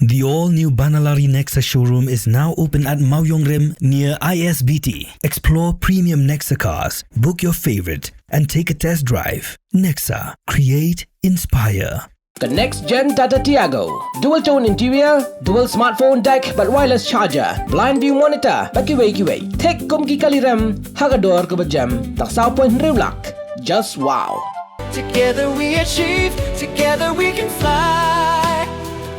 The all-new Banalari Nexa showroom is now open at Mawyongrim near ISBT. Explore premium Nexa cars, book your favorite, and take a test drive. Nexa. Create, inspire. The next gen Tata Tiago. Dual tone interior, dual smartphone deck but wireless charger, blind view monitor, bakiway. Tek kum ki kaliram, hagador ko bajam, tak sao point riulak. Just wow. Together we achieve, together we can fly,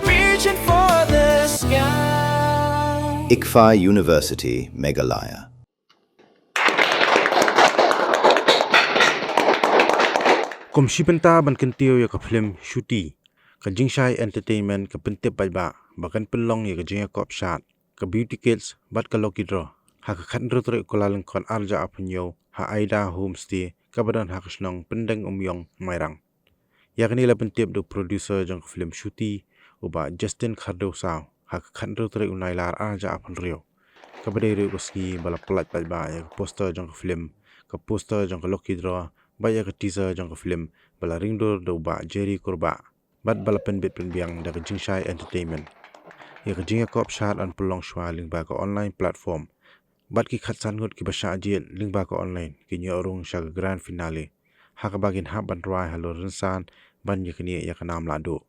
reaching for the sky. ICFA University, Meghalaya. Komsi penta ban kentio ya ka film Shuti ka Jingshai Entertainment ka pentep ba bakan pelong ya ka jinga kop shot ka beauty kids bat ka lucky draw ha ka khandro tre ko lalang kon arja apunyo ha Aida homestay ka badan ha kasnong pendeng umyong mairang ya kanila pentep do producer jang film Shuti uba Justin Cardoso ha ka khandro tre unai lar arja apun rio ka badere ko ski bala plat ba ya poster jang film ka poster jang lucky draw baya ka teaser jang ka film bala ringdor do ba Jerry Kurba bat bala penbit penbiang da ka Jingshai Entertainment ya ka jinga kop shot an pulong shwa ling ba ka online platform bat ki khatsan ngot ki basha ajil ling ba ka online ki nyorung sha grand finale ha ka bagin ha ban rai halo rinsan ban ya kini ya ka nam la do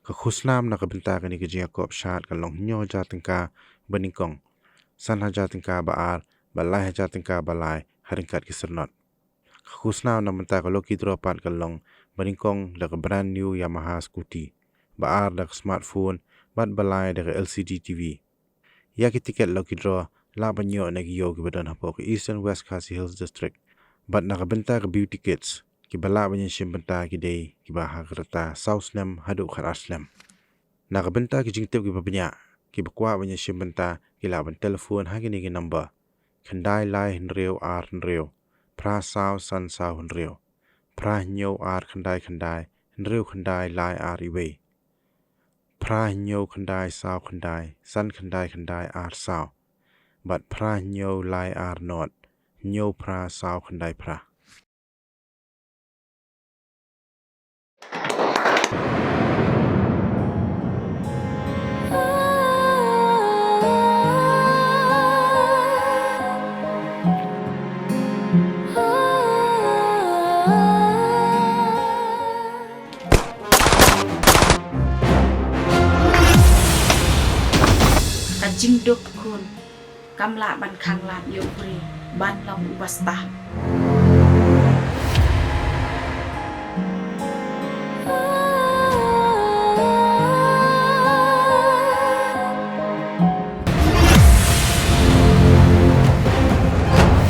ka khusnam na ka benta ka ni ka jinga kop shot ka long nyo ja tingka baningkong san ha ja tingka ba ar balai ha ja tingka balai haringkat ki sernot khusna na menta ka lucky draw pat ka long baningkong da ka brand new Yamaha scooty baar da ka smartphone bat balai da ka LCD TV ya ki ticket lucky draw la banyo na ki yo ki badan hapo ka Eastern West Khasi Hills District bat na ka benta ka beauty kits ki bala banyan shim benta ki day ki ba ha krata South Slam hadu khar Aslam na ka benta ki jingtep ki babanya ki bakwa banyan shim benta ki la ban telephone ha ki ni ki number khandai lai hinreo ar hinreo pra sao san sao hinreo pra nyo ar khandai hinreo khandai lai ar iwe pra nyo khandai sao khandai san khandai ar sao but pra nyo lai ar not nyo pra sao khandai pra Jing dok kun kamla ban khang lat yo pri ban long ubasta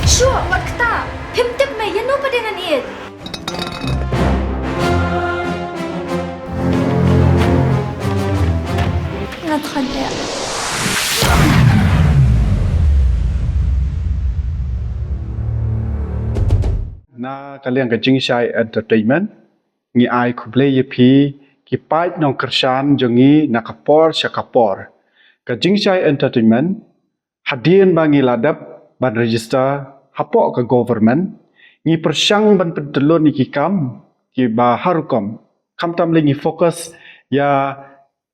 Sure, wat kata? Himtip me yano pa din an iit. Natkhadya. Na kalian ka Jingshai Entertainment ngi ai kuble yepi ki pait nong kersan jongi nakapor syakapor ka Jingshai Entertainment hadian bangi ladap ban register hapok ka government ngi persyang ban pentelon ni kam ki ba harukom kam tam lengi fokus ya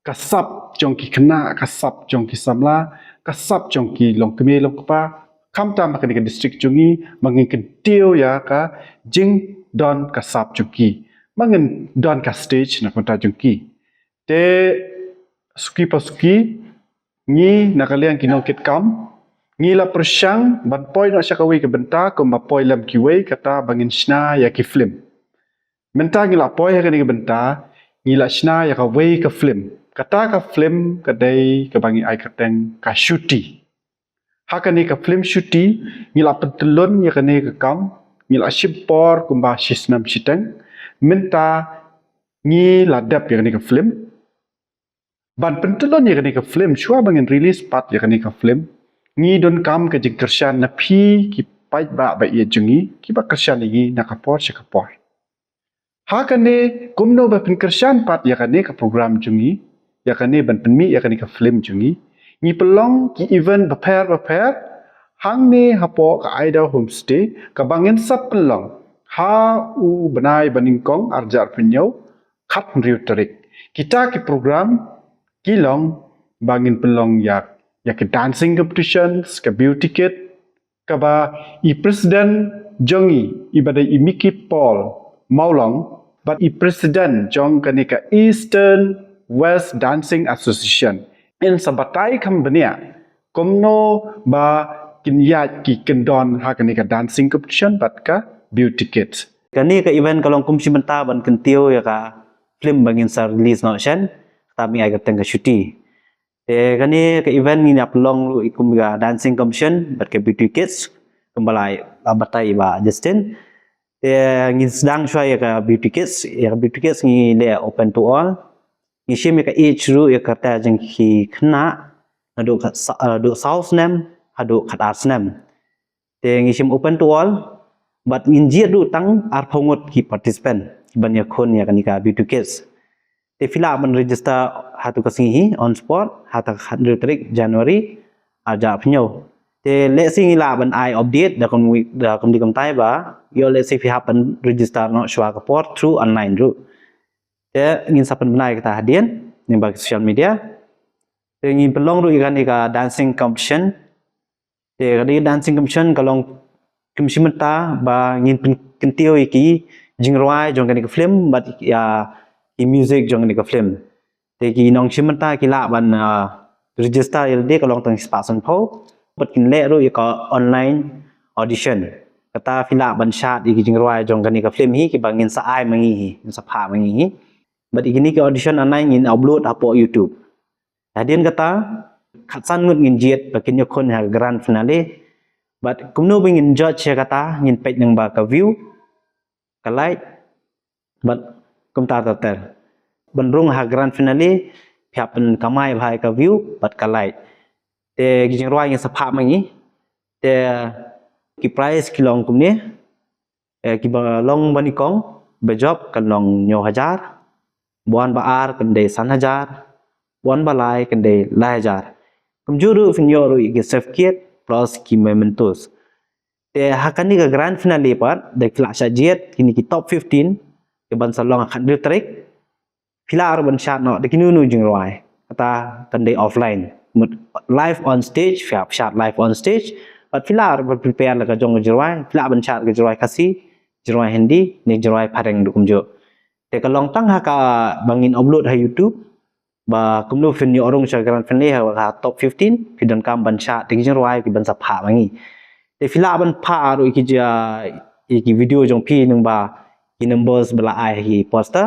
kasap jong ki kena kasap jong ki samla kasap jong ki long keme long kapa kam tam ka district jungi mangin kentiu ya ka jing don kasap jungi mangin don ka stage na konta jungi te suki pasuki ni nakalian kinong kit kam ni la persyang ban poi nak syakawi ke benta ko ma poi lam kiwe kata bangin shna ya ki film menta ni la poi ka ni ke benta ni la shna ya ka we ka film kata ka film kadai ka bangi ai kateng ka shuti hakani ka film shuti ngila pentelon ya kane ka kam ngila shimpor kumba shisnam shiteng minta ngi ladap ya kane ka film ban pentelon ya kane ka film shua bangin release pat ya kane ka film ngi don kam ka jingkershan na phi ki pait ba ia jungi ki ba kershan lagi nakapor syakapor hakane kumno ba penkershan pat ya kane ka program jungi ya kane ban penmi ya kane ka film jungi ni pelong ki event prepare hang ni hapo ka Aida homestay ka bangin sap pelong ha u benai baningkong arjar penyau khat riu terik kita ki program kilong bangin pelong yak ke dancing competitions ke beauty kit ke ba i president jongi ibada i Mickey Paul Maulong but i president jong kani ka Eastern West Dancing Association in sabatai kambania komno ba kinyat ki kendon ha kani ka dancing competition but ka beauty kit kani ka event kalong kumsi menta ban kentio ya ka film bangin sa release no shen kami ay kateng ka shuti te kani ka event ni napelong lu ikum ga dancing competition bat ka beauty kids kembalai abatai ba Justin te ngin sedang shwa ya ka beauty kids ni le open to all ni shim ya ka age ru ya kata jeng ki khna adu south nam adu khat nam te ngi shim open to all but ngin ji du tang ar phongot ki participant banyak kon ya kanika beauty kids te fila man register hatu kasingi on spot hata 100 tarik Januari aja pnyo te le singi la ban I update da kom di kom tai ba yo le si fi happen register no shwa ka port through online ru te ngin sapan benai kita hadian ni bagi social media te ngin pelong ru ikan ika dancing competition te kadi dancing competition kalong kimsimenta ba ngin kentio iki jingroi jong kan film but ya i music jong kan film te ki nong simenta ki la ban register il de kalong tang spason pho but kin le ru ka online audition kata fila ban shat i jingroi jong kan film hi ki bangin sa ai mangi hi sa pha mangi hi but igini ki audition online ngin upload apo YouTube hadian kata khatsan ngut ngin jet bakin yokon ha grand finale but kumno bingin judge ya kata ngin page nang ba ka view ka like but kum ta tel benrung ha grand finale phap pen kamai bhai ka view but ka like te jing roi ngin sapha mangi te ki price kilong kum ni ki ba long bani kong be job kan long nyo hajar buan ba ar kan de san hajar buan ba lai kan de lai hajar kum juru finyo ru ki certificate plus ki mementos te hakani ka grand finale pat de flash jet kini ki top 15 ke ban salong akan tarik filar ban shat no de kinu nu jing roi kata kan de offline live on stage fiap shat live on stage but filar ban prepare la ka jong jiroi filar ban shat ke jiroi kasi jiroi hindi ne jiroi pareng du kum jo te kalong tang ha ka bangin upload ha YouTube ba kumno fin ni orong sa grand finale ha top 15 pidon kam ban sha te jing roi ki ban sa pha mangi te fila ban pha ro ki ja ki video jong pi nung ba ki numbers bala ai ki poster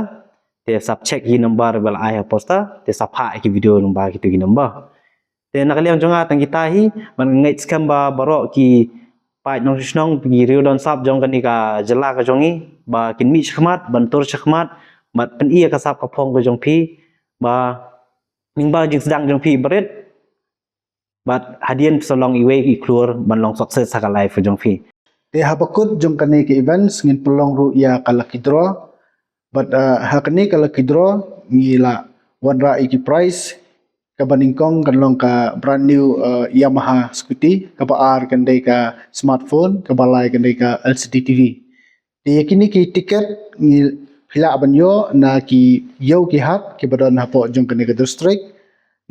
te sub check ki number bala ai poster te sa pha ki video nung ba ki tu ki number te nakaliang jong tang kita hi man ngai scam ba baro ki pai nong snong pi rio don sap jong kan ka jala ka jongi ba kin mi chkhmat ban tur chkhmat mat pen ia ka sap ka phong ka jong pi ba ning ba jing sedang jong pi bret but hadian solong iwe ki klur ban long success sa life jong pi te habakut jong kani ke events ngin pelong ru ya kala kidro but ha kani kala kidro ngila wadra iki price ka baningkong kan long ka brand new Yamaha scooty ka baar kan dei ka smartphone ka balai kan dei ka LCD TV te kini ki ticket ngil hila banyo na ki yo ki hak ki badon hapo jong kani ka district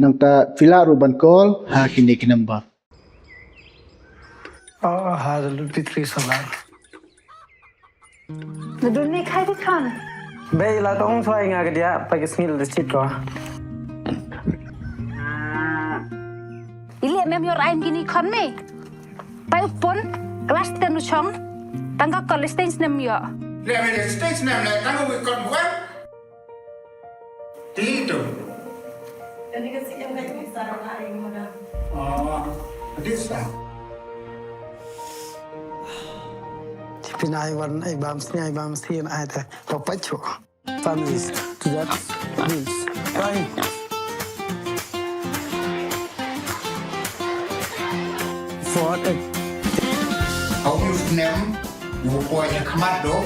nang ta fila ruban call ha kini ki number ha lupitri salai Nadun ni khai thích con be la tong thoi nga ka dia pa ki snil de chit ro Ili mem yor ain gini kon me Pai upon kelas tenu chong Tangga college stage nem yo Le me stage nem le tangga wi kon buat Tito Jadi kasi yang kayak bisa orang lain modal. Oh, bisa. pinai wan ai bam sin ai ta papacho families to that means fine for it Ông nem ngủ quay nhà khăm mắt đó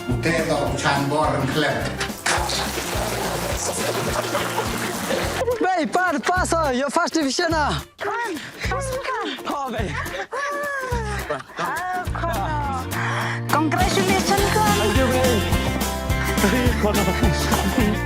ngủ tê tỏ tràn bò rừng khlev Bey, passa, your first division ah. Kon, passen kon Oh, bey. Congratulations kon Thank you, bey.